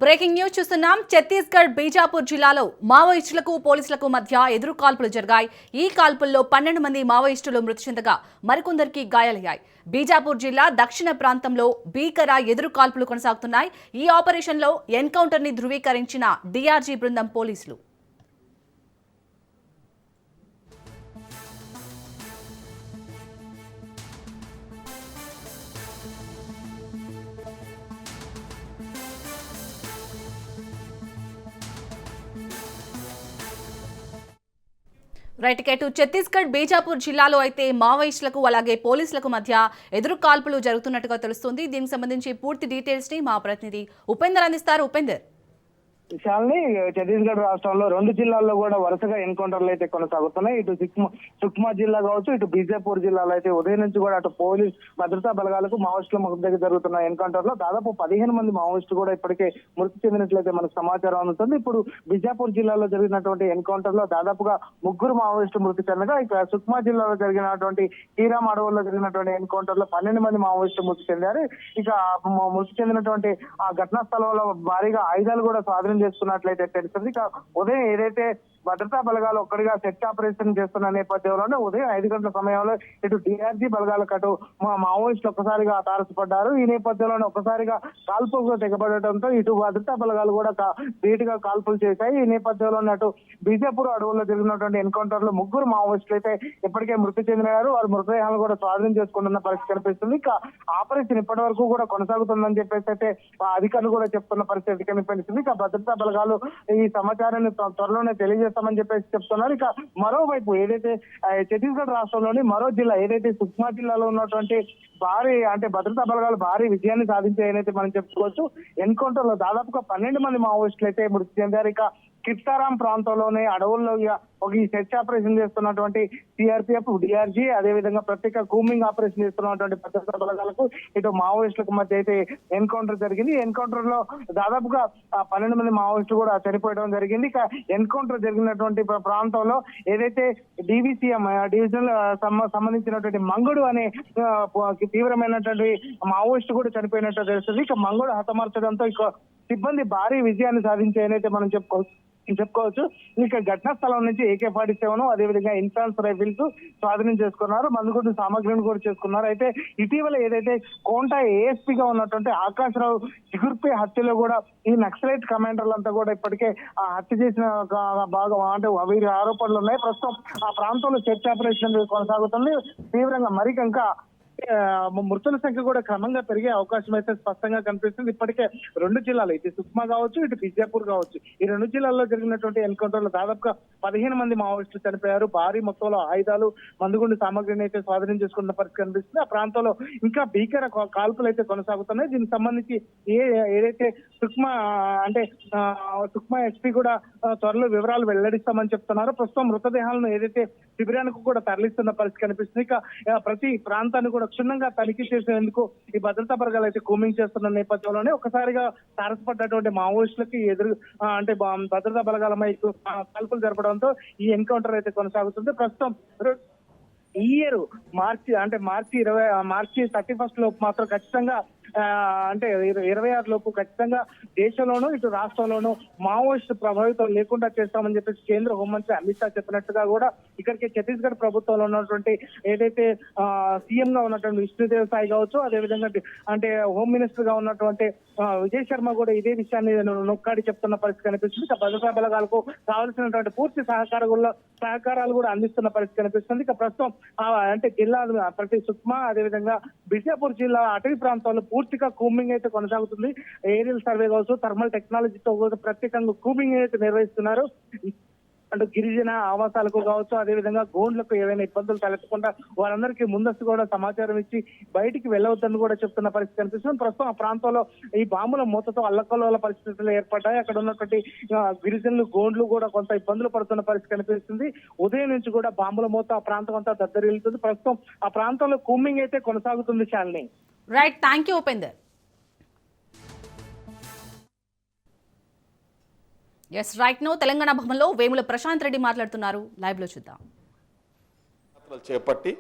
Breaking news చూస్తున్నాం. ఛత్తీస్గఢ్ బీజాపూర్ జిల్లాలో మావోయిస్టులకు పోలీసులకు మధ్య ఎదురు కాల్పులు జరిగాయి. ఈ కాల్పుల్లో 12 మంది మావోయిస్టులు మృతి చెందగా మరికొందరికి గాయాలయ్యాయి. బీజాపూర్ జిల్లా దక్షిణ ప్రాంతంలో భీకర ఎదురు కాల్పులు కొనసాగుతున్నాయి. ఈ ఆపరేషన్లో ఎన్కౌంటర్ ని ధృవీకరించిన డీఆర్జీ బృందం పోలీసులు. రైట్ కేటు ఛత్తీస్గఢ్ బీజాపూర్ జిల్లాలో అయితే మావోయిస్టులకు అలాగే పోలీసులకు మధ్య ఎదురు కాల్పులు జరుగుతున్నట్టుగా తెలుస్తుంది. దీనికి సంబంధించి పూర్తి డీటెయిల్స్ ని మా ప్రతినిధి ఉపేందర్ అందిస్తారు. ఉపేందర్, విషయాల్ని ఛత్తీస్గఢ్ రాష్ట్రంలో 2 జిల్లాల్లో కూడా వరుసగా ఎన్కౌంటర్లు అయితే కొనసాగుతున్నాయి. ఇటు సుక్మా జిల్లా కావచ్చు, ఇటు బీజాపూర్ జిల్లాలో అయితే ఉదయం నుంచి కూడా అటు పోలీస్ భద్రతా బలగాలకు మావోయిస్టుల మధ్య జరుగుతున్న ఎన్కౌంటర్ లో దాదాపు 15 మంది మావోయిస్టులు కూడా ఇప్పటికే మృతి చెందినట్లయితే మనకు సమాచారం అందుతుంది. ఇప్పుడు బీజాపూర్ జిల్లాలో జరిగినటువంటి ఎన్కౌంటర్ లో దాదాపుగా 3 మావోయిస్టులు మృతి చెందగా, ఇక సుక్మా జిల్లాలో జరిగినటువంటి హీరామ్ అడవుల్లో జరిగినటువంటి ఎన్కౌంటర్ లో 12 మంది మావోయిస్టులు మృతి చెందారు. ఇక మృతి చెందినటువంటి ఆ ఘటనా స్థలంలో భారీగా ఆయుధాలు కూడా స్వాధీనం చేసుకున్నట్లయితే తెలుస్తుంది. ఉదయం ఏదైతే భద్రతా బలగాలు ఒక్కడిగా సెర్చ్ ఆపరేషన్ చేస్తున్న నేపథ్యంలోనే ఉదయం 5 గంటల సమయంలో ఇటు డీఆర్జీ బలగాలకు అటు మావోయిస్టులు ఒక్కసారిగా తారసపడ్డారు. ఈ నేపథ్యంలోనే ఒక్కసారిగా కాల్పులకు తెగబడటంతో ఇటు భద్రతా బలగాలు కూడా ధీటుగా కాల్పులు చేశాయి. ఈ నేపథ్యంలోనే అటు బీజాపూర్ అడవుల్లో జరిగినటువంటి ఎన్కౌంటర్ లో 3 మావోయిస్టులు అయితే ఇప్పటికే మృతి చెందినారు. వారి మృతదేహాలు కూడా స్వాధీనం చేసుకుంటున్న పరిస్థితి కనిపిస్తుంది. ఇక ఆపరేషన్ ఇప్పటి వరకు కూడా కొనసాగుతుందని చెప్పేసి అయితే అధికారులు కూడా చెప్తున్న పరిస్థితి కనిపిస్తుంది. ఇక భద్రతా బలగాలు ఈ సమాచారాన్ని త్వరలోనే తెలియజేస్తామని చెప్పేసి చెప్తున్నారు. ఇక మరోవైపు ఏదైతే ఛత్తీస్గఢ్ రాష్ట్రంలోని మరో జిల్లా ఏదైతే సుక్మా జిల్లాలో ఉన్నటువంటి భారీ భద్రతా బలగాలు భారీ విజయాన్ని సాధించాయనైతే మనం చెప్పుకోవచ్చు. ఎన్కౌంటర్ లో దాదాపుగా 12 మంది మావోయిస్టులు అయితే మృతి చెందారు. ఇక కిట్సారాం ప్రాంతంలోనే అడవుల్లో ఒక ఈ సెర్చ్ ఆపరేషన్ చేస్తున్నటువంటి సిఆర్పిఎఫ్, డిఆర్జీ, అదేవిధంగా ప్రత్యేక కూమింగ్ ఆపరేషన్ చేస్తున్నటువంటి భద్రతా బలగాలకు ఇటు మావోయిస్టులకు మధ్య అయితే ఎన్కౌంటర్ జరిగింది. ఎన్కౌంటర్ లో దాదాపుగా 12 మంది మావోయిస్టులు కూడా చనిపోవడం జరిగింది. ఇక ఎన్కౌంటర్ జరిగినటువంటి ప్రాంతంలో ఏదైతే డివిసిఎం డివిజనల్ సంబంధించినటువంటి మంగుడు అనే తీవ్రమైనటువంటి మావోయిస్టు కూడా చనిపోయినట్టు తెలుస్తుంది. ఇక మంగుడు హతమార్చడంతో ఇక సిబ్బంది భారీ విజయాన్ని సాధించాయనైతే మనం చెప్పుకోవచ్చు. ఇక ఘటనా స్థలం నుంచి AK-47 అదేవిధంగా ఇన్ఫాన్స్ రైఫిల్స్ స్వాధీనం చేసుకున్నారు. మందుగుండు సామగ్రిని కూడా చేసుకున్నారు. అయితే ఇటీవల ఏదైతే కోంటా ఏఎస్పీగా ఉన్నటువంటి ఆకాశరావు చిగుర్పే హత్యలో కూడా ఈ నక్సలైట్ కమాండర్లంతా కూడా ఇప్పటికే ఆ హత్య చేసిన భాగం వీరి ఆరోపణలు ఉన్నాయి. ప్రస్తుతం ఆ ప్రాంతంలో సెర్చ్ ఆపరేషన్ కొనసాగుతుంది. తీవ్రంగా ఇంకా మృతుల సంఖ్య కూడా క్రమంగా పెరిగే అవకాశం అయితే స్పష్టంగా కనిపిస్తుంది. ఇప్పటికే 2 జిల్లాలు ఇటు సుక్మా కావచ్చు, ఇటు బీజాపూర్ కావచ్చు, ఈ 2 జిల్లాల్లో జరిగినటువంటి ఎన్కౌంటర్ లో దాదాపుగా 15 మంది మావోయిస్టులు చనిపోయారు. భారీ మొత్తంలో ఆయుధాలు, మందుగుండు సామగ్రిని అయితే స్వాధీనం చేసుకున్న పరిస్థితి కనిపిస్తుంది. ఆ ప్రాంతంలో ఇంకా భీకర కాల్పులు అయితే కొనసాగుతున్నాయి. దీనికి సంబంధించి ఏదైతే సుక్మా ఎస్పీ కూడా త్వరలో వివరాలు వెల్లడిస్తామని చెప్తున్నారు. ప్రస్తుతం మృతదేహాలను ఏదైతే శిబిరానికి కూడా తరలిస్తున్న పరిస్థితి కనిపిస్తుంది. ఇక ప్రతి ప్రాంతాన్ని కూడా క్షుణ్ణంగా తనిఖీ చేసేందుకు ఈ భద్రతా బలగాలు అయితే కూమింగ్ చేస్తున్న నేపథ్యంలోనే ఒకసారిగా తారసపడ్డటువంటి మావోయిస్టులకి భద్రతా బలగాలపై కాల్పులు జరపడంతో ఈ ఎన్కౌంటర్ అయితే కొనసాగుతుంది. ప్రస్తుతం ఈ ఇయర్ మార్చి 31 లోపు మాత్రం ఖచ్చితంగా 26 లోపు ఖచ్చితంగా దేశంలోనూ ఇటు రాష్ట్రంలోనూ మావోయిస్టు ప్రభావితం లేకుండా చేస్తామని చెప్పేసి కేంద్ర హోంమంత్రి అమిత్ షా చెప్పినట్టుగా కూడా ఇక్కడికి ఛత్తీస్గఢ్ ప్రభుత్వంలో ఉన్నటువంటి ఏదైతే సీఎం గా ఉన్నటువంటి విష్ణుదేవ్ సాయి కావచ్చు, అదేవిధంగా హోమ్ మినిస్టర్ గా ఉన్నటువంటి విజయ్ శర్మ కూడా ఇదే విషయాన్ని నొక్కాడి చెప్తున్న పరిస్థితి కనిపిస్తుంది. భద్రతా బలగాలకు కావాల్సినటువంటి పూర్తి సహకారాలు కూడా అందిస్తున్న పరిస్థితి కనిపిస్తుంది. ఇక ప్రస్తుతం జిల్లా ప్రతి సుక్మా అదేవిధంగా బీజాపూర్ జిల్లా అటవీ ప్రాంతాల్లో పూర్తిగా కూమింగ్ అయితే కొనసాగుతుంది. ఏరియల్ సర్వే కావచ్చు, థర్మల్ టెక్నాలజీతో ప్రత్యేకంగా కూమింగ్ అయితే నిర్వహిస్తున్నారు. గిరిజన ఆవాసాలకు కావచ్చు, అదేవిధంగా గోండ్లకు ఏవైనా ఇబ్బందులు తలెత్తకుండా వారందరికీ ముందస్తు కూడా సమాచారం ఇచ్చి బయటికి వెళ్ళవద్దని కూడా చెప్తున్న పరిస్థితి కనిపిస్తుంది. ప్రస్తుతం ఆ ప్రాంతంలో ఈ బాంబుల మూతతో అల్లకల్లోల పరిస్థితులు ఏర్పడ్డాయి. అక్కడ ఉన్నటువంటి గిరిజనులు, గోండ్లు కూడా కొంత ఇబ్బందులు పడుతున్న పరిస్థితి కనిపిస్తుంది. ఉదయం నుంచి కూడా బాంబుల మూత ఆ ప్రాంతం అంతా దద్దరిల్లుతుంది. ప్రస్తుతం ఆ ప్రాంతంలో కూమింగ్ అయితే కొనసాగుతుంది. Shalini, right, thank you Upender. Yes, right now Telangana భవన్లో వేముల ప్రశాంత్ రెడ్డి మాట్లాడుతున్నారు. లైవ్ లో చూద్దాం. చేపట్టి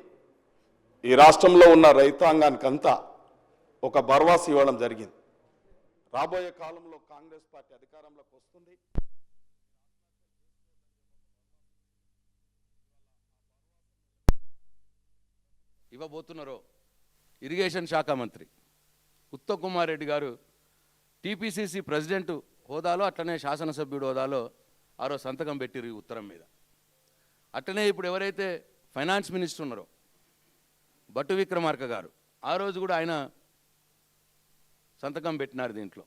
ఈ రాష్ట్రంలో ఉన్న రైతాంగానికంతా ఒక భరోసా ఇవ్వడం జరిగింది. రాబోయే కాలంలో కాంగ్రెస్ పార్టీ అధికారంలోకి వస్తుంది. ఇవ్వబోతున్నారో ఇరిగేషన్ శాఖ మంత్రి ఉత్తమ్ కుమార్ రెడ్డి గారు టీపీసీసీ ప్రెసిడెంట్ హోదాలో అట్లనే శాసనసభ్యుడు హోదాలో ఆరో సంతకం పెట్టిరు ఈ ఉత్తరం మీద. అట్లనే ఇప్పుడు ఎవరైతే ఫైనాన్స్ మినిస్టర్ ఉన్నారో బట్టు విక్రమార్క గారు ఆ రోజు కూడా ఆయన సంతకం పెట్టినారు దీంట్లో.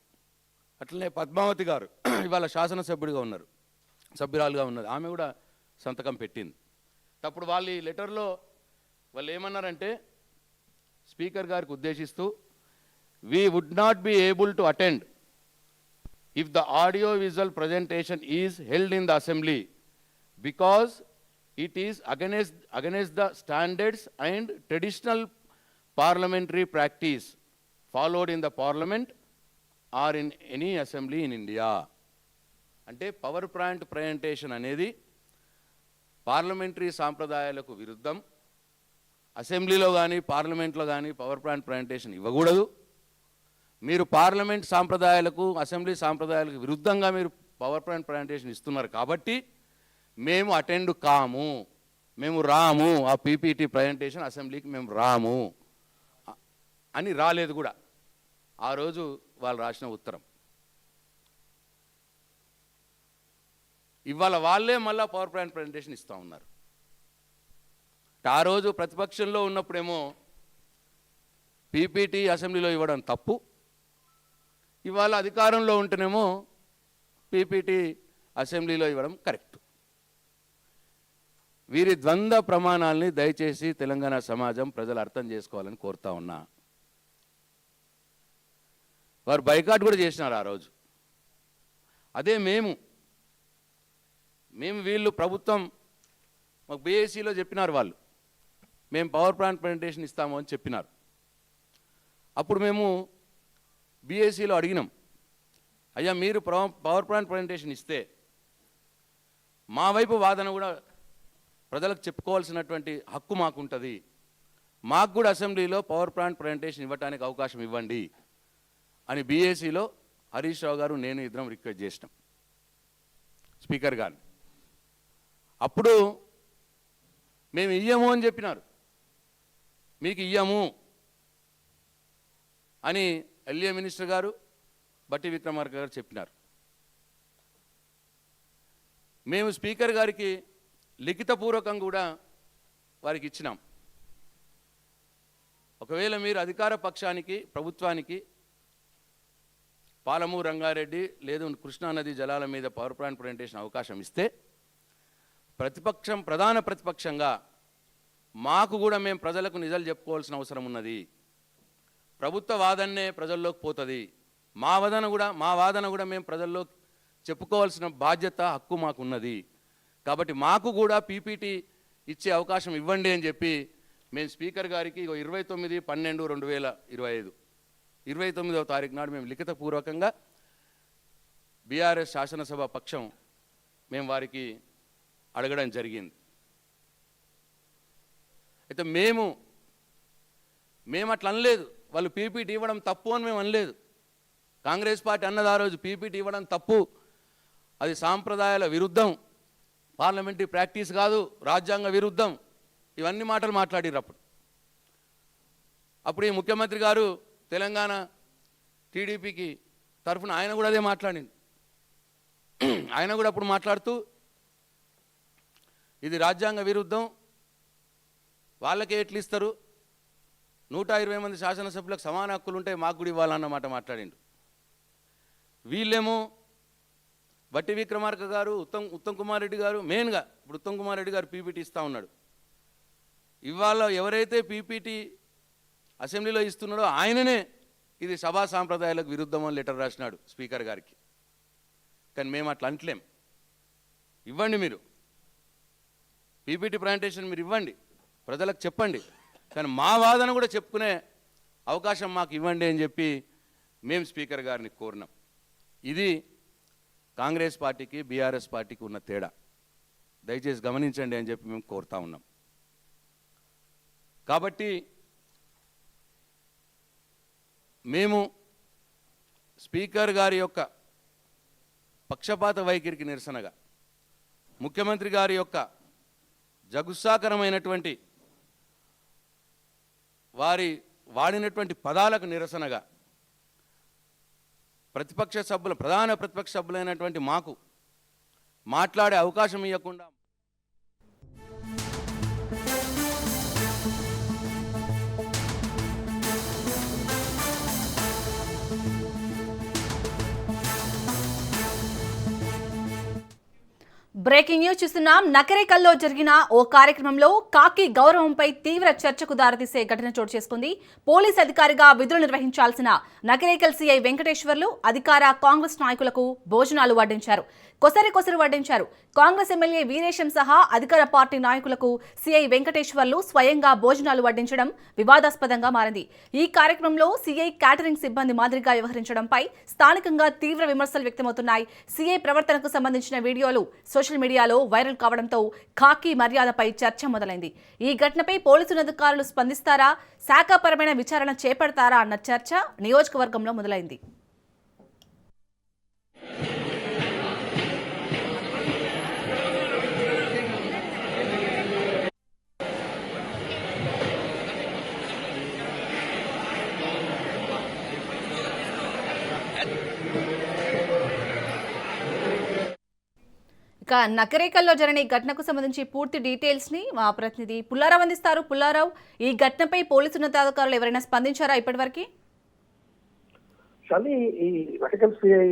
అట్లనే పద్మావతి గారు ఇవాళ శాసనసభ్యుడిగా ఉన్నారు, సభ్యురాలుగా ఉన్నది, ఆమె కూడా సంతకం పెట్టింది. అప్పుడు వాళ్ళు ఈ లెటర్లో వాళ్ళు ఏమన్నారంటే స్పీకర్ గారికి ఉద్దేశిస్తూ we would not be able to attend if the audio visual presentation is held in the assembly because it is against the standards and traditional parliamentary practice followed in the parliament or in any assembly in India. అంటే power point presentation అనేది parliamentary సాంప్రదాయాలకు విరుద్ధం. అసెంబ్లీలో కానీ పార్లమెంట్లో కానీ power point presentation ఇవ్వకూడదు. మీరు పార్లమెంట్ సాంప్రదాయాలకు అసెంబ్లీ సాంప్రదాయాలకు విరుద్ధంగా మీరు పవర్ పాయింట్ ప్రజెంటేషన్ ఇస్తున్నారు కాబట్టి మేము అటెండ్ కాము, మేము రాము, ఆ పీపీటీ ప్రజెంటేషన్ అసెంబ్లీకి మేము రాము అని రాలేదు కూడా ఆ రోజు వాళ్ళు రాసిన ఉత్తరం. ఇవాళ వాళ్ళే మళ్ళీ పవర్ పాయింట్ ప్రజెంటేషన్ ఇస్తూ ఉన్నారు. ఆ రోజు ప్రతిపక్షంలో ఉన్నప్పుడేమో పీపీటీ అసెంబ్లీలో ఇవ్వడం తప్పు, ఇవాళ అధికారంలో ఉంటేనేమో పీపీటీ అసెంబ్లీలో ఇవ్వడం కరెక్ట్. వీరి ద్వంద్వ ప్రమాణాలని దయచేసి తెలంగాణ సమాజం ప్రజలు అర్థం చేసుకోవాలని కోరుతా ఉన్నా. వారు బైకాట్ కూడా చేసినారు ఆ రోజు. అదే మేము వీళ్ళు ప్రభుత్వం మాకు బీఏసీలో చెప్పినారు, వాళ్ళు మేము పవర్ పాయింట్ ప్రజెంటేషన్ ఇస్తాము అని చెప్పినారు. అప్పుడు మేము బీఏసీలో అడిగినాం, అయ్యా మీరు పవర్ పాయింట్ ప్రజెంటేషన్ ఇస్తే మా వైపు వాదన కూడా ప్రజలకు చెప్పుకోవాల్సినటువంటి హక్కు మాకుంటుంది, మాకు కూడా అసెంబ్లీలో పవర్ పాయింట్ ప్రజెంటేషన్ ఇవ్వడానికి అవకాశం ఇవ్వండి అని బీఏసీలో హరీష్ రావు గారు నేను ఇద్దరం రిక్వెస్ట్ చేసినాం స్పీకర్ గారు. అప్పుడు మేము ఇయ్యము అని చెప్పినారు, మీకు ఇయ్యము అని ఎల్ఏ మినిస్టర్ గారు బట్టి విక్రమార్క గారు చెప్పినారు. మేము స్పీకర్ గారికి లిఖితపూర్వకంగా కూడా వారికి ఇచ్చినాం, ఒకవేళ మీరు అధికార పక్షానికి ప్రభుత్వానికి పాలమూరు రంగారెడ్డి లేదు కృష్ణానది జలాల మీద పవర్ పాయింట్ ప్రజెంటేషన్ అవకాశం ఇస్తే ప్రధాన ప్రతిపక్షంగా మాకు కూడా మేము ప్రజలకు నిజాలు చెప్పుకోవాల్సిన అవసరం ఉన్నది, ప్రభుత్వ వాదనే ప్రజల్లోకి పోతుంది, మా వాదన కూడా మేము ప్రజల్లో చెప్పుకోవాల్సిన బాధ్యత హక్కు మాకు ఉన్నది, కాబట్టి మాకు కూడా పీపీటీ ఇచ్చే అవకాశం ఇవ్వండి అని చెప్పి మేము స్పీకర్ గారికి 29/12/2025 29వ తారీఖు నాడు మేము లిఖితపూర్వకంగా బీఆర్ఎస్ శాసనసభ పక్షం మేము వారికి అడగడం జరిగింది. అయితే మేము అట్లా అనలేదు, వాళ్ళు పీపీటీ ఇవ్వడం తప్పు అని మేము అనలేదు. కాంగ్రెస్ పార్టీ అన్నది ఆ రోజు పీపీటీ ఇవ్వడం తప్పు, అది సాంప్రదాయాల విరుద్ధం, పార్లమెంటరీ ప్రాక్టీస్ కాదు, రాజ్యాంగ విరుద్ధం, ఇవన్నీ మాటలు మాట్లాడిరు. అప్పుడు ఈ ముఖ్యమంత్రి గారు తెలంగాణ టీడీపీకి తరఫున ఆయన కూడా అదే మాట్లాడింది. ఆయన కూడా అప్పుడు మాట్లాడుతూ ఇది రాజ్యాంగ విరుద్ధం, వాళ్ళకే ఎట్లు ఇస్తారు, 120 మంది శాసనసభ్యులకు సమాన హక్కులు ఉంటే మాకు కూడా ఇవ్వాలన్నమాట మాట్లాడిండు. వీళ్ళేమో బట్టి విక్రమార్క గారు ఉత్తమ్ కుమార్ రెడ్డి గారు మెయిన్గా ఇప్పుడు ఉత్తమ్ కుమార్ రెడ్డి గారు పీపీటీ ఇస్తూ ఉన్నాడు. ఇవాళ ఎవరైతే పీపీటీ అసెంబ్లీలో ఇస్తున్నాడో ఆయననే ఇది సభా సాంప్రదాయాలకు విరుద్ధం అని లెటర్ రాసినాడు స్పీకర్ గారికి. కానీ మేము అట్లా అంటలేం, ఇవ్వండి మీరు పీపీటీ ప్రజెంటేషన్ మీరు ఇవ్వండి, ప్రజలకు చెప్పండి, కానీ మా వాదన కూడా చెప్పుకునే అవకాశం మాకు ఇవ్వండి అని చెప్పి మేము స్పీకర్ గారిని కోరినాం. ఇది కాంగ్రెస్ పార్టీకి బీఆర్ఎస్ పార్టీకి ఉన్న తేడా, దయచేసి గమనించండి అని చెప్పి మేము కోరుతా ఉన్నాం. కాబట్టి మేము స్పీకర్ గారి యొక్క పక్షపాత వైఖరికి నిరసనగా, ముఖ్యమంత్రి గారి యొక్క జగుత్సాకరమైనటువంటి వారి వాడినటువంటి పదాలకు నిరసనగా ప్రధాన ప్రతిపక్ష సభ్యులైనటువంటి మాకు మాట్లాడే అవకాశం ఇవ్వకుండా బ్రేకింగ్ న్యూస్ చూస్తున్నాం. నకరేకల్లో జరిగిన ఓ కార్యక్రమంలో కాకి గౌరవంపై తీవ్ర చర్చకు దారితీసే ఘటన చోటు చేసుకుంది. పోలీస్ అధికారిగా విధులు నిర్వహించాల్సిన నకరేకల్ సీఐ వెంకటేశ్వర్లు అధికార కాంగ్రెస్ నాయకులకు భోజనాలు వడ్డించారు. కొసరి వడ్డించారు. కాంగ్రెస్ ఎమ్మెల్యే వీరేశం సహా అధికార పార్టీ నాయకులకు సీఐ వెంకటేశ్వర్లు స్వయంగా భోజనాలు వడ్డించడం వివాదాస్పదంగా మారింది. ఈ కార్యక్రమంలో సీఐ క్యాటరింగ్ సిబ్బంది మాదిరిగా వ్యవహరించడంపై స్థానికంగా తీవ్ర విమర్శలు వ్యక్తమవుతున్నాయి. సీఐ ప్రవర్తనకు సంబంధించిన వీడియోలు సోషల్ మీడియాలో వైరల్ కావడంతో ఖాకీ మర్యాదపై చర్చ మొదలైంది. ఈ ఘటనపై పోలీసు అధికారులు స్పందిస్తారా, శాఖాపరమైన విచారణ చేపడతారా అన్న చర్చ నియోజకవర్గంలో మొదలైంది. ఇక నకరేకల్లో జరిగిన ఈ ఘటనకు సంబంధించి పూర్తి డీటెయిల్స్ ని మా ప్రతినిధి పుల్లారావు అందిస్తారు. పుల్లారావు, ఈ ఘటనపై పోలీసు ఉన్నతాధికారులు ఎవరైనా స్పందించారా ఇప్పటివరకు? కానీ ఈ నకరేకల్ సిఐ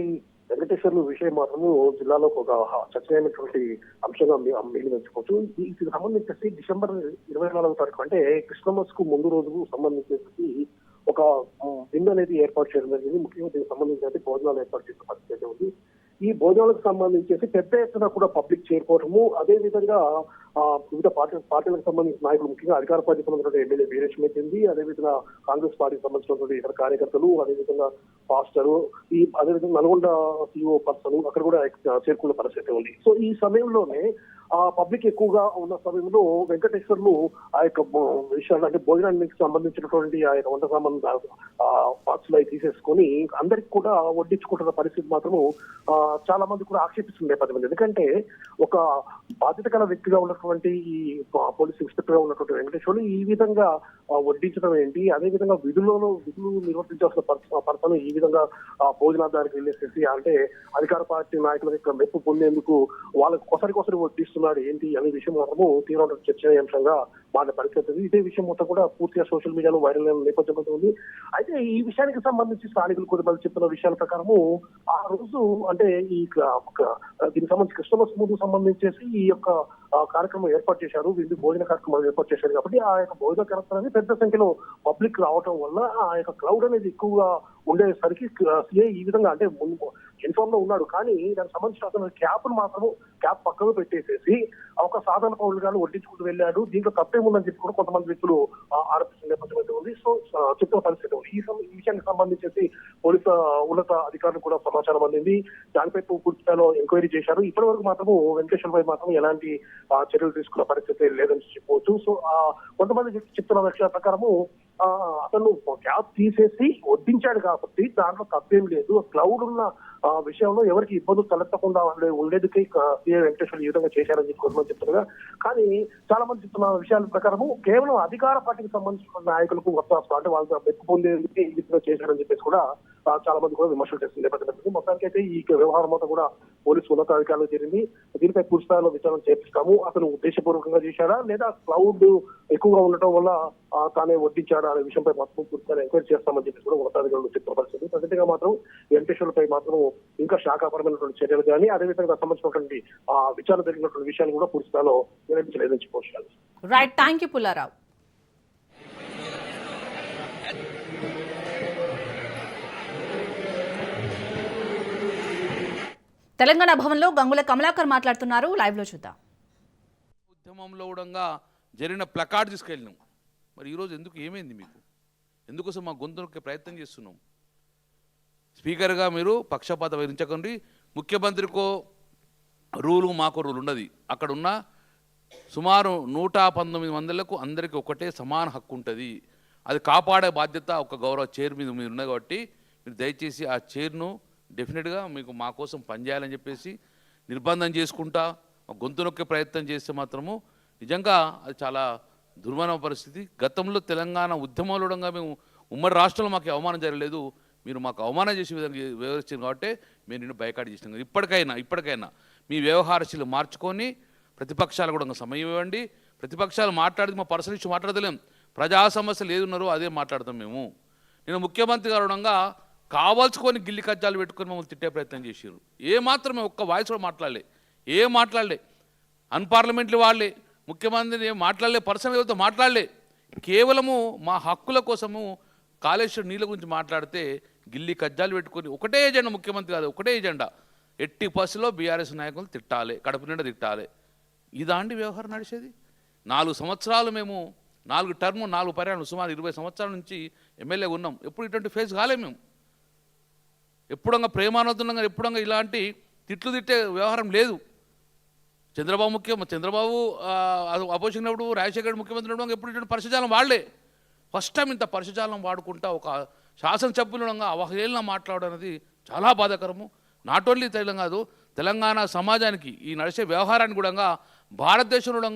వెంకటేశ్వర్లు విషయం మాత్రము జిల్లాలో ఒక చర్చనైనటువంటి అంశంగా మిగిలించుకోవచ్చు. దీనికి సంబంధించి డిసెంబర్ 24వ తారీఖు అంటే క్రిస్మస్ కు ముందు రోజు సంబంధించి ఒక విందు అనేది ఏర్పాటు చేయడం జరిగింది. ముఖ్యంగా దీనికి సంబంధించి భోజనాలు ఏర్పాటు చేసిన పరిస్థితి ఉంది. ఈ భోజనాలకు సంబంధించేసి పెద్ద ఎత్తున కూడా పబ్లిక్ చేరుకోవటము, అదే విధంగా వివిధ పార్టీలకు సంబంధించిన నాయకులు, ముఖ్యంగా అధికార పార్టీకి సంబంధించిన ఎమ్మెల్యే వీరేశం ఎత్తింది, అదేవిధంగా కాంగ్రెస్ పార్టీకి సంబంధించినటువంటి ఇతర కార్యకర్తలు, అదేవిధంగా పాస్టరు, అదేవిధంగా నల్గొండ సిఇఓ పర్సన్ అక్కడ కూడా చేరుకున్న పరిస్థితి ఉంది. సో ఈ సమయంలోనే పబ్లిక్ ఎక్కువగా ఉన్న సమయంలో వెంకటేశ్వర్లు ఆ యొక్క విషయాలు అంటే భోజనానికి సంబంధించినటువంటి ఆ యొక్క వంట సామాన్ బాక్స్ లో తీసేసుకొని అందరికి కూడా వడ్డించుకుంటున్న పరిస్థితి మాత్రము చాలా మంది కూడా ఆక్షేపిస్తున్న నేపథ్యం. ఎందుకంటే ఒక బాధ్యత గల వ్యక్తిగా ఉన్నటువంటి ఈ పోలీస్ ఇన్స్పెక్టర్ గా ఉన్నటువంటి వెంకటేశ్వర్లు ఈ విధంగా వడ్డించడం ఏంటి, అదే విధంగా విధులు నిర్వర్తించాల్సిన పర్సన్ ఈ విధంగా భోజనాధారికి వెళ్ళేసేసి అంటే అధికార పార్టీ నాయకుల యొక్క మెప్పు పొందేందుకు వాళ్ళకి కొసరి వడ్డిస్తున్నారు ఏంటి అనే విషయం మాత్రము తీవ్ర చర్చనీయాంశంగా మారిన పరిస్థితి. ఇదే విషయం మొత్తం కూడా పూర్తిగా సోషల్ మీడియాలో వైరల్ అయిన నేపథ్యం ఉంది. అయితే ఈ విషయానికి సంబంధించి స్థానికులు కొద్దిమంది చెప్పిన విషయాల ప్రకారము ఆ రోజు అంటే ఈ దీనికి సంబంధించి క్రిస్మస్ ముందు సంబంధించేసి ఈ యొక్క కార్యక్రమం ఏర్పాటు చేశారు, వీళ్ళు భోజన కార్యక్రమాలు ఏర్పాటు చేశారు. కాబట్టి ఆ యొక్క భోజన కార్యక్రమాన్ని పెద్ద సంఖ్యలో పబ్లిక్ రావటం వల్ల ఆ యొక్క క్రౌడ్ అనేది ఎక్కువగా ఉండేసరికి సిఐ ఈ విధంగా అంటే ఇన్ఫార్మ్ లో ఉన్నాడు, కానీ దానికి సంబంధించిన క్యాప్ పక్కకు పెట్టేసేసి ఒక సాధారణ పౌరులుగాను వడ్డించుకుంటూ వెళ్ళాడు. దీంట్లో తప్పేముందని చెప్పి కూడా కొంతమంది వ్యక్తులు ఆరోపిస్తున్న నేపథ్యం అయితే ఉంది. సో చెప్తున్న పరిస్థితి ఉంది. ఈ విషయానికి సంబంధించి పోలీసు ఉన్నత అధికారులు కూడా సమాచారం అందింది. దానిపై పూర్తి స్థాయిలో ఎంక్వైరీ చేశారు. ఇప్పటి వరకు మాత్రము వెంకటేశ్వర పై మాత్రం ఎలాంటి చర్యలు తీసుకున్న పరిస్థితి లేదని చెప్పవచ్చు. సో కొంతమంది చెప్తున్న విషయాల ప్రకారము అతను క్యాప్ తీసేసి వడ్డించాడు కాబట్టి దాంట్లో తప్పేం లేదు. క్లౌడ్ ఉన్న విషయంలో ఎవరికి ఇబ్బందులు తలెత్తకుండా ఉండేందుకే సీఐ వెంకటేశ్వర ఈ విధంగా చేశారని చెప్పి కొంతమంది చెప్తున్నారు. కానీ చాలా మంది చెప్తున్న విషయాల ప్రకారము కేవలం అధికార పార్టీకి సంబంధించిన నాయకులకు అంటే వాళ్ళ మెప్పు పొందేందుకే ఈ విధంగా చేశారని చెప్పేసి కూడా చాలా మంది కూడా విమర్శలు చేస్తుంది నేపథ్యం. మొత్తానికి అయితే ఈ వ్యవహారం మొత్తం కూడా పోలీసు ఉన్నతాధికారులు జరిగింది. దీనిపై పూర్తి స్థాయిలో విచారణ చేపిస్తాము. అతను ఉద్దేశపూర్వకంగా చేశాడా లేదా క్లౌడ్ ఎక్కువగా ఉండటం వల్ల తానే వడ్డించాడా అనే విషయంపై మాత్రం పూర్తిగా ఎంక్వైరీ చేస్తామని చెప్పి కూడా ఉన్నతాధికారులు చెప్తున్న పరిస్థితి. ప్రజెంట్గా మాత్రం వెంకటేశ్వర్లపై మాత్రం ఇంకా శాఖాపరమైనటువంటి చర్యలు కానీ అదేవిధంగా సంబంధించినటువంటి విచారణ జరిగినటువంటి విషయాలు కూడా పూర్తి స్థాయిలో నిర్వహించలేదని చెప్పవచ్చు. Right, thank you Pullarao. Telangana భవన్లో గంగుల కమలాకర్ మాట్లాడుతున్నారు. లైవ్ లో చూద్దాం. ఉద్యమంలో కూడా జరిగిన ప్లకార్డ్ తీసుకెళ్ళినాం. మరి ఈరోజు ఎందుకు ఏమైంది మీకు? ఎందుకోసం మా గొంతునొక్కే ప్రయత్నం చేస్తున్నాం? స్పీకర్గా మీరు పక్షపాత వహించకండి. ముఖ్యమంత్రికో రూలు మాకో రూల్ ఉన్నది. అక్కడ ఉన్న సుమారు 119 మందిలకు అందరికీ ఒకటే సమాన హక్కు ఉంటుంది. అది కాపాడే బాధ్యత ఒక గౌరవ చైర్ మీద ఉన్నది. కాబట్టి మీరు దయచేసి ఆ చైర్ను డెఫినెట్గా మీకు మా కోసం పనిచేయాలని చెప్పేసి నిర్బంధం చేసుకుంటా గొంతు నొక్కే ప్రయత్నం చేస్తే మాత్రము నిజంగా అది చాలా దుర్మరణ పరిస్థితి. గతంలో తెలంగాణ ఉద్యమంలో మేము ఉమ్మడి రాష్ట్రంలో మాకు అవమానం జరగలేదు, మీరు మాకు అవమానం చేసే విధంగా వ్యవహరించారు కాబట్టి మేము నిన్ను బైకాట్ చేసినాం. ఇప్పటికైనా మీ వ్యవహారశీలు మార్చుకొని ప్రతిపక్షాలు కూడా సమయం ఇవ్వండి. ప్రతిపక్షాలు మాట్లాడి మా పర్సనల్ ఇష్యూ మాట్లాడలేం, ప్రజా సమస్యలు ఏది ఉన్నారో అదే మాట్లాడతాం మేము. నేను ముఖ్యమంత్రి గారు ఉండగా కావాల్సుకొని గిల్లి కజ్జాలు పెట్టుకొని మమ్మల్ని తిట్టే ప్రయత్నం చేసారు. మాత్రమే ఒక్క వాయిస్ కూడా మాట్లాడలే. అన్పార్లమెంటరీ వాళ్ళే ముఖ్యమంత్రిని మాట్లాడలే, పర్సనల్ ఎవరితో మాట్లాడలే. కేవలము మా హక్కుల కోసము కాళేశ్వరం నీళ్ళ గురించి మాట్లాడితే గిల్లి కజ్జాలు పెట్టుకొని ఒకటే ఎజెండా, ముఖ్యమంత్రి కాదు ఒకటే ఎజెండా, ఎట్టి బస్సులో బీఆర్ఎస్ నాయకులు తిట్టాలి, కడుపు నిండా తిట్టాలి. ఇదాంటి వ్యవహారం నడిచేది. 4 సంవత్సరాలు మేము 4 టర్ము 4 పర్యాలు సుమారు 20 సంవత్సరాల నుంచి ఎమ్మెల్యేగా ఉన్నాం. ఎప్పుడు ఇటువంటి ఫేస్ కాలే మేము. ఎప్పుడంగా ప్రేమానందంగా ఎప్పుడంగా ఇలాంటి తిట్లు తిట్టే వ్యవహారం లేదు. చంద్రబాబు అపోజిషన్ ఉన్నప్పుడు రాజశేఖర్ ముఖ్యమంత్రి ఉండగా ఎప్పుడు ఇటువంటి పరిశుజాలం వాడలే. ఫస్ట్ టైం ఇంత పరిశుజాలం వాడుకుంటా ఒక శాసనసభ్యులు అవహేళన మాట్లాడడం అనేది చాలా బాధాకరము. నాట్ ఓన్లీ తెలంగాణ సమాజానికి ఈ నడిచే వ్యవహారాన్ని కూడా భారతదేశంలో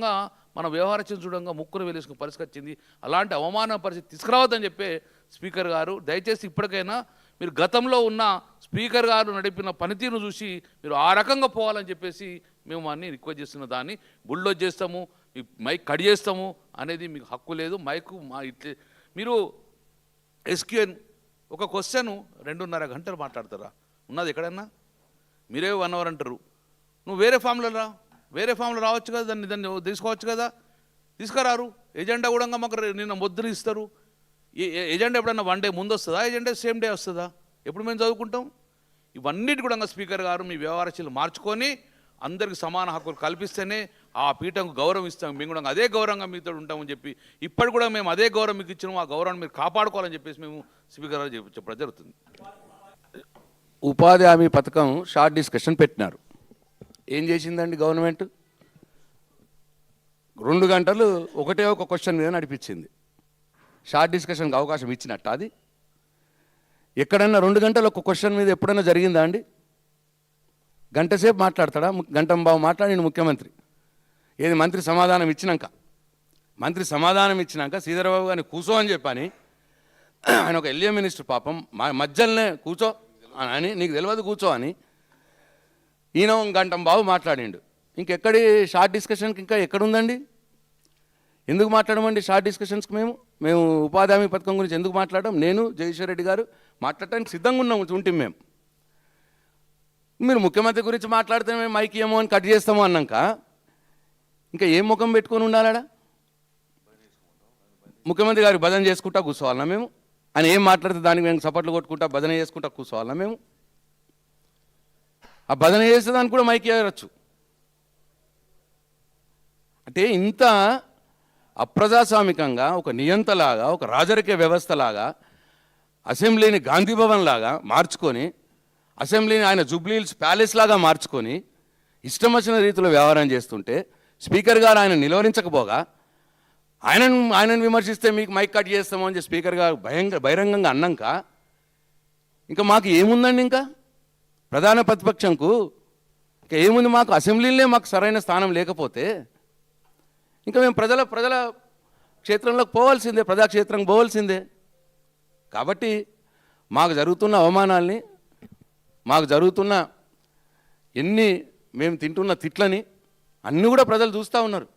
మన వ్యవహారం చూడంగా ముక్కును వేలేసుకుని పరిస్థితి వచ్చింది. అలాంటి అవమాన పరిస్థితి తీసుకురావద్దని చెప్పే స్పీకర్ గారు దయచేసి ఇప్పటికైనా మీరు గతంలో ఉన్న స్పీకర్ గారు నడిపిన పనితీరును చూసి మీరు ఆ రకంగా పోవాలని చెప్పేసి మేము అన్ని రిక్వెస్ట్ చేస్తున్న దాన్ని బుల్డోజ్ చేస్తాము, మీ మైక్ కట్ చేస్తాము అనేది మీకు హక్కు లేదు. మైకు మీరు ఎస్క్యూఎన్ ఒక క్వశ్చన్ 2.5 గంటలు మాట్లాడతారా? ఉన్నది ఎక్కడన్నా? మీరే 1 అవర్ అంటారు. నువ్వు వేరే ఫామ్లో రావచ్చు కదా, దాన్ని తీసుకోవచ్చు కదా, తీసుకురారు. ఎజెండా కూడా మాకు నిన్న ముద్ర ఇస్తారు. ఎజెండా ఎప్పుడన్నా 1 డే ముందు వస్తుందా? ఎజెండా సేమ్ డే వస్తుందా? ఎప్పుడు మేము చదువుకుంటాం? ఇవన్నిటి కూడా స్పీకర్ గారు మీ వ్యవహారశీలు మార్చుకొని అందరికి సమాన హక్కులు కల్పిస్తేనే ఆ పీఠంకు గౌరవం ఇస్తాం. మేము కూడా అదే గౌరవంగా మీతో ఉంటామని చెప్పి ఇప్పటి కూడా మేము అదే గౌరవం మీకు ఇచ్చినాము. ఆ గౌరవాన్ని మీరు కాపాడుకోవాలని చెప్పేసి మేము స్పీకర్ గారు చెప్పడం జరుగుతుంది. ఉపాధి హామీ పథకం షార్ట్ డిస్కషన్ పెట్టినారు. ఏం చేసిందండి గవర్నమెంట్? 2 గంటలు ఒకటే ఒక క్వశ్చన్ మీద నడిపించింది. షార్ట్ డిస్కషన్కి అవకాశం ఇచ్చినట్టు అది ఎక్కడన్నా 2 గంటలు ఒక క్వశ్చన్ మీద ఎప్పుడైనా జరిగిందా అండి? గంట సేపు మాట్లాడతాడా? గంటం బావు మాట్లాడి ముఖ్యమంత్రి ఏది మంత్రి సమాధానం ఇచ్చినాక శ్రీధరబాబు గారిని కూర్చో అని చెప్పని ఆయన ఒక ఎల్ఏ మినిస్టర్ పాపం మధ్యలోనే కూర్చో అని, నీకు తెలియదు కూర్చో అని ఈయన గంటం బాబు మాట్లాడిండు. ఇంకెక్కడి షార్ట్ డిస్కషన్కి ఇంకా ఎక్కడుందండి? ఎందుకు మాట్లాడమండి షార్ట్ డిస్కషన్స్కి? మేము ఉపాధి హామీ పథకం గురించి ఎందుకు మాట్లాడడం? నేను జగదీశ్వర్ రెడ్డి గారు మాట్లాడటానికి సిద్ధంగా ఉంటాం మేము. మీరు ముఖ్యమంత్రి గురించి మాట్లాడితే మేము మైక్ ఏమో అని కట్ చేస్తాము అన్నాక ఇంకా ఏం ముఖం పెట్టుకొని ఉండాలడా? ముఖ్యమంత్రి గారికి భజన చేసుకుంటా కూర్చోవాలన్నా మేము? ఆయన ఏం మాట్లాడితే దానికి మేము సపోర్ట్లు కొట్టుకుంటా భజన చేసుకుంటా కూర్చోవాలన్నా మేము? ఆ భజన చేస్తే దానికి కూడా మైక్ ఇవ్వచ్చు. అంటే ఇంత అప్రజాస్వామికంగా ఒక నియంతలాగా ఒక రాజరిక వ్యవస్థలాగా అసెంబ్లీని గాంధీ భవన్ లాగా మార్చుకొని, అసెంబ్లీని ఆయన జూబ్లీహిల్స్ ప్యాలెస్ లాగా మార్చుకొని ఇష్టం వచ్చిన రీతిలో వ్యవహారం చేస్తుంటే స్పీకర్ గారు ఆయన నిలువరించకపోగా ఆయనను విమర్శిస్తే మీకు మైక్ కట్ చేస్తామో అని స్పీకర్ గారు బహిరంగంగా అన్నాక ఇంకా మాకు ఏముందండి? ఇంకా ప్రధాన ప్రతిపక్షంకు ఇంకా ఏముంది? మాకు అసెంబ్లీలే మాకు సరైన స్థానం లేకపోతే ఇంకా మేము ప్రజల క్షేత్రంలోకి పోవాల్సిందే, ప్రజాక్షేత్రంకి పోవాల్సిందే. కాబట్టి మాకు జరుగుతున్న అవమానాల్ని, మాకు జరుగుతున్న మేము తింటున్న తిట్లని అన్నీ కూడా ప్రజలు చూస్తూ ఉన్నారు.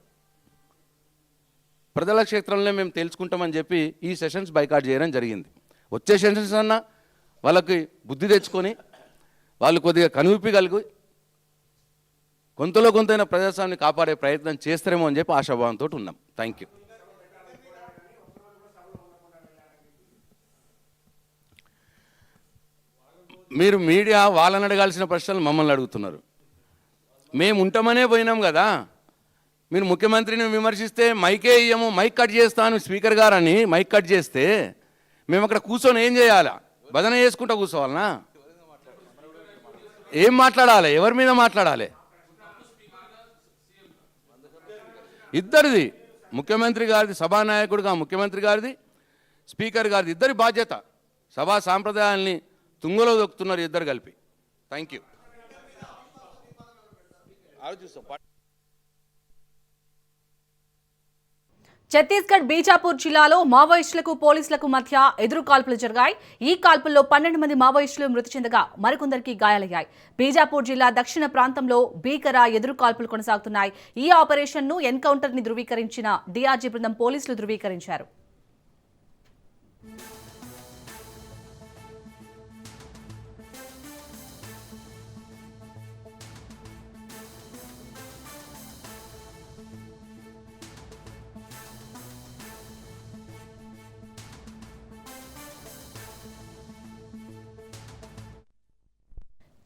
ప్రజల క్షేత్రంలో మేము తెలుసుకుంటామని చెప్పి ఈ సెషన్స్ బైకాట్ చేయడం జరిగింది. వచ్చే సెషన్స్ అన్నా వాళ్ళకి బుద్ధి తెచ్చుకొని వాళ్ళు కొద్దిగా కనువిప్పి కలిగి కొంతైనా ప్రజాస్వామ్యాన్ని కాపాడే ప్రయత్నం చేస్తారేమో అని చెప్పి ఆశాభావంతో ఉన్నాం. Thank you. మీరు మీడియా వాళ్ళని అడగాల్సిన ప్రశ్నలు మమ్మల్ని అడుగుతున్నారు. మేము ఉంటామనే పోయినాం కదా. మీరు ముఖ్యమంత్రిని విమర్శిస్తే మైకే ఇయ్యము, మైక్ కట్ చేస్తాను స్పీకర్ గారని మైక్ కట్ చేస్తే మేము అక్కడ కూర్చొని ఏం చేయాలా? భజన చేసుకుంటూ కూర్చోవాలనా? ఏం మాట్లాడాలి? ఎవరి మీద మాట్లాడాలి? ఇద్దరిది, ముఖ్యమంత్రి గారిది, సభానాయకుడిగా ముఖ్యమంత్రి గారిది, స్పీకర్ గారిది, ఇద్దరి బాధ్యత. సభా సాంప్రదాయాల్ని తుంగలో దొక్కుతున్నారు ఇద్దరు కలిపి. Thank you. ఆలోచిస్తాం. ఛత్తీస్గఢ్ బీజాపూర్ జిల్లాలో మావోయిస్టులకు పోలీసులకు మధ్య ఎదురు కాల్పులు జరిగాయి. ఈ కాల్పుల్లో 12 మంది మావోయిస్టులు మృతి చెందగా మరికొందరికి గాయాలయ్యాయి. బీజాపూర్ జిల్లా దక్షిణ ప్రాంతంలో భీకర ఎదురు కాల్పులు కొనసాగుతున్నాయి. ఈ ఆపరేషన్ను ఎన్కౌంటర్ ని ధృవీకరించిన డీఆర్జీ బృందం పోలీసులు ధృవీకరించారు.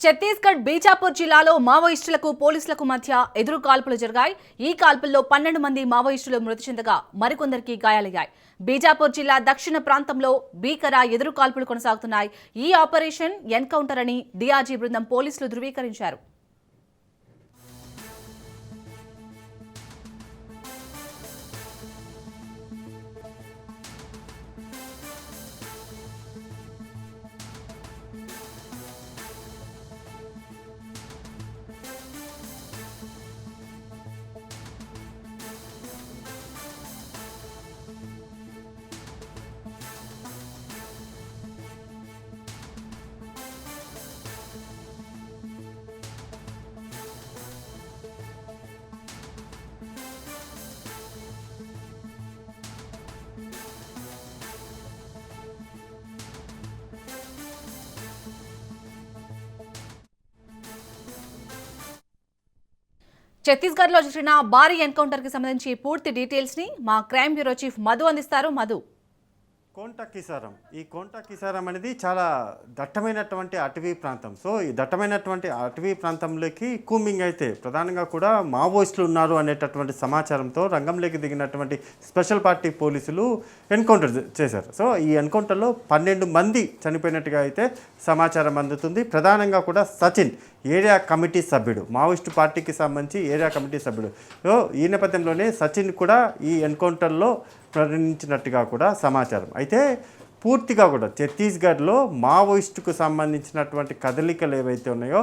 ఛత్తీస్గఢ్ బీజాపూర్ జిల్లాలో మావోయిస్టులకు పోలీసులకు మధ్య ఎదురు కాల్పులు జరిగాయి. ఈ కాల్పుల్లో 12 మంది మావోయిస్టులు మృతి చెందగా మరికొందరికి గాయాలయ్యాయి. బీజాపూర్ జిల్లా దక్షిణ ప్రాంతంలో భీకర ఎదురు కాల్పులు కొనసాగుతున్నాయి. ఈ ఆపరేషన్ ఎన్కౌంటర్ అని డీఆర్జీ బృందం పోలీసులు ధృవీకరించారు. ఛత్తీస్గఢ్లో జరిగిన భారీ ఎన్కౌంటర్ కి సంబంధించి పూర్తి డీటెయిల్స్ ని మా క్రైమ్ బ్యూరో చీఫ్ మధు అందిస్తారు. మధు. కోంటా కిసారం, ఈ కోంటా కిసారం అనేది చాలా దట్టమైనటువంటి అటవీ ప్రాంతం. సో ఈ దట్టమైనటువంటి అటవీ ప్రాంతంలోకి కూంబింగ్ అయితే ప్రధానంగా కూడా మావోయిస్టులు ఉన్నారు అనేటటువంటి సమాచారంతో రంగంలోకి దిగినటువంటి స్పెషల్ పార్టీ పోలీసులు ఎన్కౌంటర్ చేశారు. సో ఈ ఎన్కౌంటర్లో 12 మంది చనిపోయినట్టుగా అయితే సమాచారం అందుతుంది. ప్రధానంగా కూడా సచిన్ ఏరియా కమిటీ సభ్యుడు, మావోయిస్టు పార్టీకి సంబంధించి ఏరియా కమిటీ సభ్యుడు. సో ఈ నేపథ్యంలోనే సచిన్ కూడా ఈ ఎన్కౌంటర్లో ప్రకటించినట్టుగా కూడా సమాచారం. అయితే పూర్తిగా కూడా ఛత్తీస్గఢ్లో మావోయిస్టుకు సంబంధించినటువంటి కదలికలు ఏవైతే ఉన్నాయో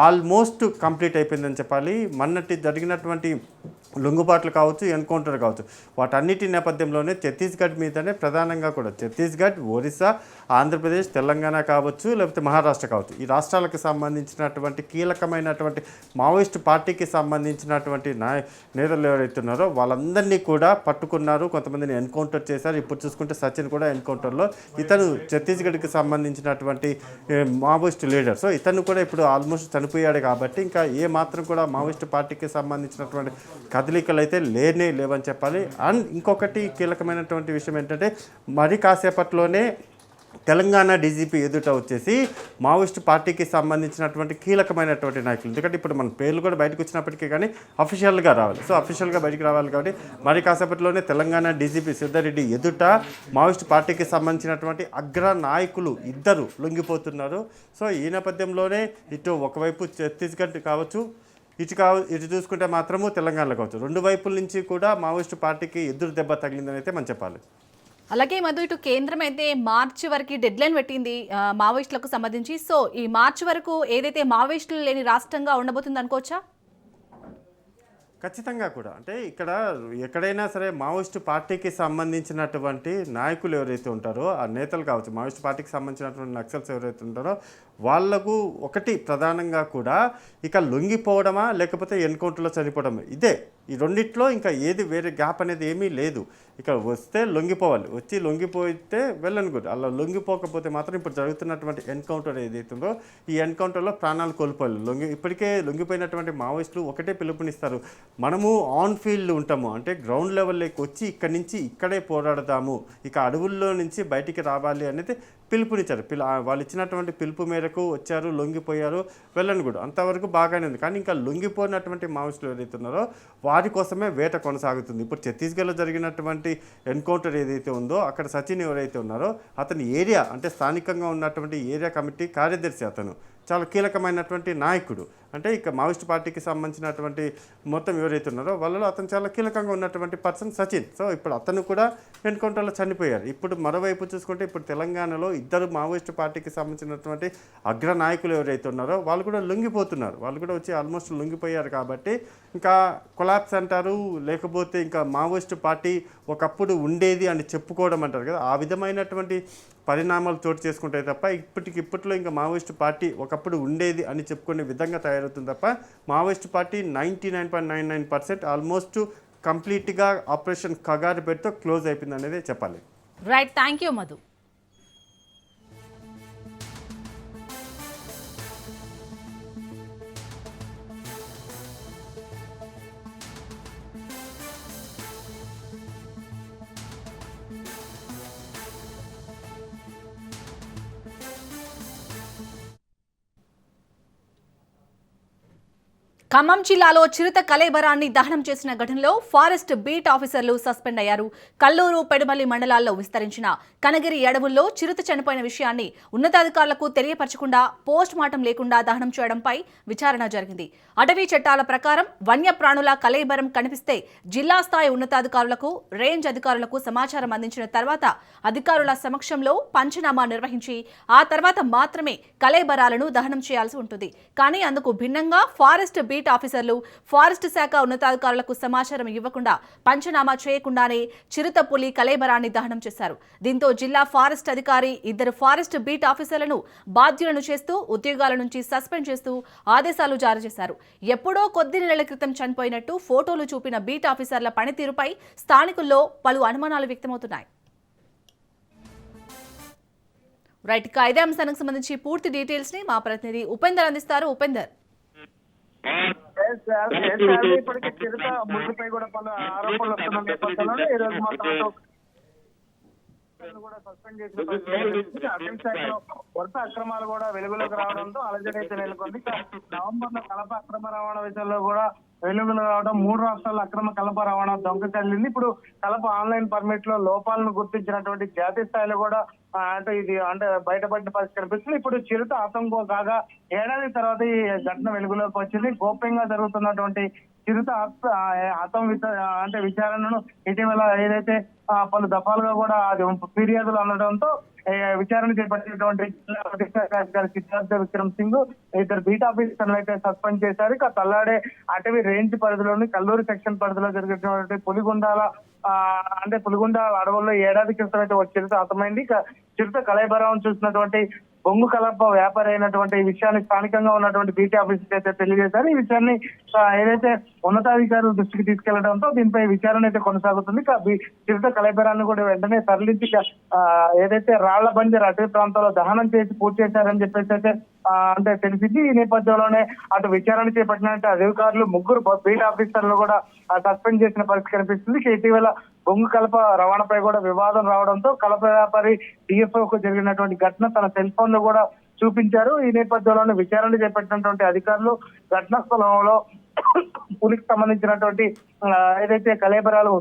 ఆల్మోస్ట్ కంప్లీట్ అయిపోయిందని చెప్పాలి. మొన్నటి జరిగినటువంటి లొంగుబాట్లు కావచ్చు, ఎన్కౌంటర్ కావచ్చు, వాటన్నిటి నేపథ్యంలోనే ఛత్తీస్గఢ్ మీదనే ప్రధానంగా కూడా ఛత్తీస్గఢ్, ఒరిస్సా, ఆంధ్రప్రదేశ్, తెలంగాణ కావచ్చు, లేకపోతే మహారాష్ట్ర కావచ్చు, ఈ రాష్ట్రాలకు సంబంధించినటువంటి కీలకమైనటువంటి మావోయిస్టు పార్టీకి సంబంధించినటువంటి నేతలు ఎవరైతే ఉన్నారో వాళ్ళందరినీ కూడా పట్టుకున్నారు. కొంతమందిని ఎన్కౌంటర్ చేశారు. ఇప్పుడు చూసుకుంటే సచిన్ కూడా ఎన్కౌంటర్లో, ఇతను ఛత్తీస్గఢ్కి సంబంధించినటువంటి మావోయిస్టు లీడర్. సో ఇతను కూడా ఇప్పుడు ఆల్మోస్ట్ చనిపోయాడు. కాబట్టి ఇంకా ఏ మాత్రం కూడా మావోయిస్టు పార్టీకి సంబంధించినటువంటి కదలికలు అయితే లేవని చెప్పాలి. అండ్ ఇంకొకటి కీలకమైనటువంటి విషయం ఏంటంటే మరి కాసేపట్లోనే తెలంగాణ డీజీపీ ఎదుట వచ్చేసి మావోయిస్టు పార్టీకి సంబంధించినటువంటి కీలకమైనటువంటి నాయకులు, ఎందుకంటే ఇప్పుడు మన పేర్లు కూడా బయటకు వచ్చినప్పటికీ కానీ అఫీషియల్గా రావాలి. సో అఫీషియల్గా బయటకు రావాలి కాబట్టి మరి కాసేపట్లోనే తెలంగాణ డీజీపీ సిద్ధారెడ్డి ఎదుట మావోయిస్టు పార్టీకి సంబంధించినటువంటి అగ్ర నాయకులు ఇద్దరు లొంగిపోతున్నారు. సో ఈ నేపథ్యంలోనే ఇటు ఒకవైపు ఛత్తీస్గఢ్ కావచ్చు, ఇటు చూసుకుంటే మాత్రము తెలంగాణలో కావచ్చు, రెండు వైపుల నుంచి కూడా మావోయిస్టు పార్టీకి ఎదురు దెబ్బ తగిలిందని అయితే మనం చెప్పాలి. అలాగే మధు, ఇటు కేంద్రం అయితే మార్చి వరకు డెడ్ లైన్ పెట్టింది మావోయిస్టులకు సంబంధించి. సో ఈ మార్చి వరకు ఏదైతే మావోయిస్టులు లేని రాష్ట్రంగా ఉండబోతుంది అనుకోవచ్చా? ఖచ్చితంగా కూడా అంటే ఇక్కడ ఎక్కడైనా సరే మావోయిస్టు పార్టీకి సంబంధించినటువంటి నాయకులు ఎవరైతే ఉంటారో ఆ నేతలు కావచ్చు, మావోయిస్టు పార్టీకి సంబంధించినటువంటి నక్సల్స్ ఎవరైతే ఉంటారో వాళ్లకు ఒకటి ప్రధానంగా కూడా ఇక లొంగిపోవడమా లేకపోతే ఎన్కౌంటర్లో చనిపోవడమా, ఇదే ఈ రెండిట్లో ఇంకా ఏది వేరే గ్యాప్ అనేది ఏమీ లేదు. ఇక వస్తే లొంగిపోవాలి, వచ్చి లొంగిపోతే వెళ్ళను కూడా, అలా లొంగిపోకపోతే మాత్రం ఇప్పుడు జరుగుతున్నటువంటి ఎన్కౌంటర్ ఏదైతుందో ఈ ఎన్కౌంటర్లో ప్రాణాలు కోల్పోవాలి. ఇప్పటికే లొంగిపోయినటువంటి మావోయిస్టులు ఒకటే పిలుపునిస్తారు, మనము ఆన్ ఫీల్డ్ ఉంటాము, అంటే గ్రౌండ్ లెవెల్లోకి వచ్చి ఇక్కడి నుంచి ఇక్కడే పోరాడదాము, ఇక అడవుల్లో నుంచి బయటికి రావాలి అనేది పిలుపునిచ్చారు. వాళ్ళు ఇచ్చినటువంటి పిలుపు మేరకు వచ్చారు, లొంగిపోయారు, వెళ్ళను కూడా, అంతవరకు బాగానే ఉంది. కానీ ఇంకా లొంగిపోయినటువంటి మావోయిస్టులు ఎవరైతే ఉన్నారో వారి కోసమే వేట కొనసాగుతుంది. ఇప్పుడు ఛత్తీస్గఢ్లో జరిగినటువంటి ఎన్కౌంటర్ ఏదైతే ఉందో అక్కడ సచిన్ ఎవరైతే ఉన్నారో అతని ఏరియా అంటే స్థానికంగా ఉన్నటువంటి ఏరియా కమిటీ కార్యదర్శి, అతను చాలా కీలకమైనటువంటి నాయకుడు. అంటే ఇక మావోయిస్ట్ పార్టీకి సంబంధించినటువంటి మొత్తం ఎవరైతే ఉన్నారో వాళ్ళలో అతను చాలా కీలకంగా ఉన్నటువంటి పర్సన్ సచిన్. సో ఇప్పుడు అతను కూడా ఎన్కౌంటర్లో చనిపోయారు. ఇప్పుడు మరోవైపు చూసుకుంటే ఇప్పుడు తెలంగాణలో ఇద్దరు మావోయిస్ట్ పార్టీకి సంబంధించినటువంటి అగ్ర నాయకులు ఎవరైతే ఉన్నారో వాళ్ళు కూడా లొంగిపోతున్నారు. వాళ్ళు కూడా వచ్చి ఆల్మోస్ట్ లొంగిపోయారు. కాబట్టి ఇంకా కొలాప్స్ అంటారు, లేకపోతే ఇంకా మావోయిస్ట్ పార్టీ ఒకప్పుడు ఉండేది అని చెప్పుకోవడం అంటారు కదా, ఆ విధమైనటువంటి పరిణామాలు చోటు చేసుకుంటాయి తప్ప ఇప్పట్లో ఇంకా మావోయిస్ట్ పార్టీ ఒకప్పుడు ఉండేది అని చెప్పుకునే విధంగా తయారవుతుంది తప్ప మావోయిస్ట్ పార్టీ 99.99% ఆల్మోస్ట్ కంప్లీట్గా ఆపరేషన్ కగారు పెడితే క్లోజ్ అయిపోయింది అనేది చెప్పాలి. Right, thank you Madhu. Khammam జిల్లాలో చిరుత కళేబరాన్ని దహనం చేసిన ఘటనలో ఫారెస్ట్ బీట్ ఆఫీసర్లు సస్పెండ్ అయ్యారు. కల్లూరు, పెడుమల్లి మండలాల్లో విస్తరించిన కనగిరి అడవుల్లో చిరుత చనిపోయిన విషయాన్ని ఉన్నతాధికారులకు తెలియపరచకుండా పోస్ట్ మార్టం లేకుండా దహనం చేయడంపై విచారణ జరిగింది. అటవీ చట్టాల ప్రకారం వన్యప్రాణుల కళేబరం కనిపిస్తే జిల్లా స్థాయి ఉన్నతాధికారులకు, రేంజ్ అధికారులకు సమాచారం అందించిన తర్వాత అధికారుల సమక్షంలో పంచనామా నిర్వహించి ఆ తర్వాత మాత్రమే కళేబరాలను దహనం చేయాల్సి ఉంటుంది. కానీ అందుకు భిన్నంగా ఫారెస్ట్ బీట్ ఆఫీసర్లు ఫారెస్ట్ శాఖ ఉన్నతాధికారులకు సమాచారం ఇవ్వకుండా పంచనామా చేయకుండానే చిరుత పులి కళేబరాన్ని దహనం చేశారు. దీంతో జిల్లా ఫారెస్ట్ అధికారి ఇద్దరు ఫారెస్ట్ బీట్ ఆఫీసర్లను బాధ్యులను చేస్తూ ఉద్యోగాల నుంచి సస్పెండ్ చేస్తూ ఆదేశాలు జారీ చేశారు. ఎప్పుడో కొద్ది నెలల క్రితం చనిపోయినట్టు ఫోటోలు చూపిన బీట్ ఆఫీసర్ల పనితీరుపై స్థానికుల్లో పలు అనుమానాలు వ్యక్తమవుతున్నాయి. రైట్, ఇక ఇదే అంశానికి సంబంధించి పూర్తి డీటెయిల్స్ ని మా ప్రతినిధి ఉపేందర్ అందిస్తారు. ఉపేందర్, ఇప్పటికీ చిరుత ముద్దుపై కూడా పలు ఆరోపణలు వస్తున్న నేపథ్యంలో ఈ రోజు మాత్రం కూడా సస్పెండ్ చేసిన పరిస్థితి. అటవీ శాఖలో వరుస అక్రమాలు కూడా వెలుగులోకి రావడంతో అలజడి అయితే నెలకొంది. నవంబర్ లో కలప అక్రమ రవాణా విషయంలో కూడా వెలుగులో రావడం, 3 రాష్ట్రాల అక్రమ కలప రవాణా దొంగ తల్లింది. ఇప్పుడు కలప ఆన్లైన్ పర్మిట్ లో లోపాలను గుర్తించినటువంటి జాతీయ స్థాయిలో కూడా అంటే బయటపడిన పరిస్థితి కనిపిస్తుంది. ఇప్పుడు చిరుత ఆతంకం కాగా ఏడాది తర్వాత ఈ ఘటన వెలుగులోకి వచ్చింది. గోప్యంగా జరుగుతున్నటువంటి చిరుత అంటే విచారణను ఇటీవల ఏదైతే పలు దఫాలుగా కూడా అది ఫిర్యాదులు అనడంతో విచారణ చేపట్టినటువంటి జిల్లా అధికారి సిద్ధార్థ విక్రమ్ సింగ్ ఇద్దరు బీట్ ఆఫీసర్లు అయితే సస్పెండ్ చేశారు. ఇక తల్లాడే అటవీ రేంజ్ పరిధిలోని కల్లూరు సెక్షన్ పరిధిలో జరిగినటువంటి పులిగొండ అడవుల్లో ఏడాది క్రితం అయితే చిరుత హతమైంది. ఇక చిరుత కళేబరం చూసినటువంటి బొంగు కలప వ్యాపారి అయినటువంటి ఈ విషయాన్ని స్థానికంగా ఉన్నటువంటి బీటీ ఆఫీసర్ అయితే తెలియజేశారు. ఈ విషయాన్ని ఏదైతే ఉన్నతాధికారుల దృష్టికి తీసుకెళ్లడంతో దీనిపై విచారణ అయితే కొనసాగుతుంది. చిరుత కళేబరాన్ని కూడా వెంటనే తరలించి ఏదైతే రాళ్ల బంజర్ అటవీ ప్రాంతంలో దహనం చేసి పూర్తి చేశారని చెప్పేసి అయితే తెలిసింది. ఈ నేపథ్యంలోనే అటు విచారణ చేపట్టినట్టు అధికారులు 3 బీట్ ఆఫీసర్లు కూడా సస్పెండ్ చేసిన పరిస్థితి కనిపిస్తుంది. ఇటీవల బొంగు కలప రవాణాపై కూడా వివాదం రావడంతో కలప వ్యాపారి డిఎఫ్ఓకు జరిగినటువంటి ఘటన తన సెల్ ఫోన్ లో కూడా చూపించారు. ఈ నేపథ్యంలోనే విచారణ చేపట్టినటువంటి అధికారులు ఘటనా స్థలంలో పులికి సంబంధించినటువంటి ఏదైతే కళేబరాలు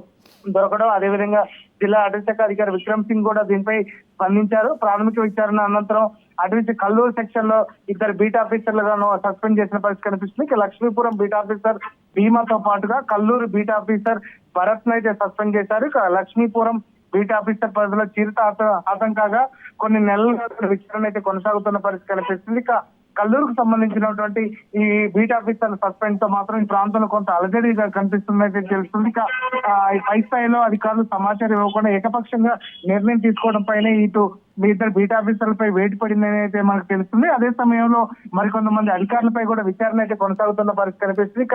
దొరకడం, అదేవిధంగా జిల్లా అటవీ శాఖ అధికారి విక్రమ్ సింగ్ కూడా దీనిపై స్పందించారు. ప్రాథమిక విచారణ అనంతరం అటవీ కల్లూరు సెక్షన్ లో ఇద్దరు బీట్ ఆఫీసర్లుగాను సస్పెండ్ చేసిన పరిస్థితి కనిపిస్తుంది. లక్ష్మీపురం బీట్ ఆఫీసర్ భీమాతో పాటుగా కల్లూరు బీట్ ఆఫీసర్ భరత్ ను అయితే సస్పెండ్ చేశారు. లక్ష్మీపురం బీట్ ఆఫీసర్ పరిధిలో చిరుత ఆతంకగా కొన్ని నెలలుగా విచారణ అయితే కొనసాగుతున్న పరిస్థితి కనిపిస్తుంది. కల్లూరుకు సంబంధించినటువంటి ఈ బీట్ ఆఫీసర్ సస్పెండ్ తో మాత్రం ఈ ప్రాంతంలో కొంత అలజడిగా కనిపిస్తుందైతే తెలుస్తుంది. పై స్థాయిలో అధికారులు సమాచారం ఇవ్వకుండా ఏకపక్షంగా నిర్ణయం తీసుకోవడం పైన మీ ఇద్దరు బీట్ ఆఫీసర్లపై వేటు పడిందని అయితే మనకు తెలుస్తుంది. అదే సమయంలో మరికొంతమంది అధికారులపై కూడా విచారణ అయితే కొనసాగుతున్న పరిస్థితి కనిపిస్తుంది.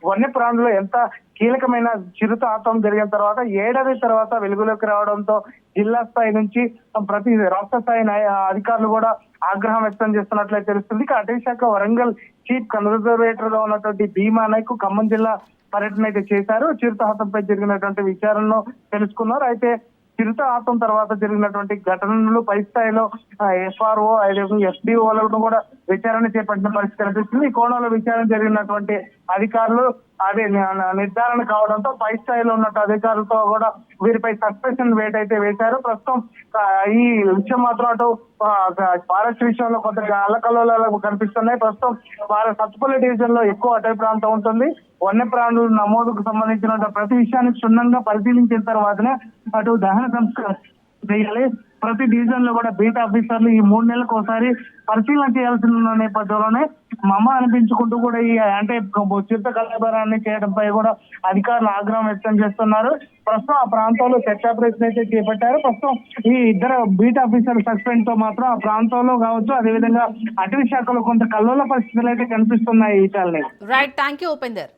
వన్యప్రాణులు ఎంత కీలకమైన చిరుత ఆతం జరిగిన తర్వాత ఏడాది తర్వాత వెలుగులోకి రావడంతో జిల్లా స్థాయి నుంచి ప్రతి రాష్ట్ర స్థాయి అధికారులు కూడా ఆగ్రహం వ్యక్తం చేస్తున్నట్లయితే తెలుస్తుంది. అటవీ శాఖ వరంగల్ చీఫ్ కన్జర్వేటర్ గా ఉన్నటువంటి భీమా నాయక్ ఖమ్మం జిల్లా పర్యటన అయితే చేశారు. చిరుత హతంపై జరిగినటువంటి విచారణను తెలుసుకున్నారు. అయితే చిరుత ఆతం తర్వాత జరిగినటువంటి ఘటనలు పై స్థాయిలో ఎఫ్ఆర్ఓ ఎఫ్డిఓలను కూడా విచారణ చేపట్టిన పరిస్థితి కనిపిస్తుంది. ఈ కోణంలో విచారణ జరిగినటువంటి అధికారులు అది నిర్ధారణ కావడంతో పై స్థాయిలో ఉన్న అధికారులతో కూడా వీరిపై సస్పెన్షన్ వేట్ అయితే వేశారు. ప్రస్తుతం ఈ విషయం మాత్రం అటు ఫారెస్ట్ విషయంలో కొంత అల్లకల్లోలాలు కనిపిస్తున్నాయి. ప్రస్తుతం సత్తుపల్లి డివిజన్ లో ఎక్కువ అటవీ ప్రాంతం ఉంటుంది. వన్యప్రాణుల నమోదుకు సంబంధించిన ప్రతి విషయాన్ని క్షుణ్ణంగా పరిశీలించిన తర్వాతనే అటు దహన సంస్కారం చేయాలి. ప్రతి డివిజన్ లో కూడా బీట్ ఆఫీసర్లు ఈ 3 నెలలకు ఒకసారి పరిశీలన చేయాల్సి ఉన్న నేపథ్యంలోనే మమ్మ అనిపించుకుంటూ కూడా ఈ అంటే చిరుత కలబరాన్ని చేయడంపై కూడా అధికారులు ఆగ్రహం వ్యక్తం చేస్తున్నారు. ప్రస్తుతం ఆ ప్రాంతంలో సెర్చ్ ఆపరేషన్ అయితే చేపట్టారు. ప్రస్తుతం ఈ ఇద్దరు బీట్ ఆఫీసర్ సస్పెండ్ తో మాత్రం ఆ ప్రాంతంలో కావచ్చు, అదేవిధంగా అటవీ శాఖలో కొంత కల్లోల పరిస్థితులు అయితే కనిపిస్తున్నాయి. ఈ చాలని రైట్, థ్యాంక్ యూ ఉపేందర్.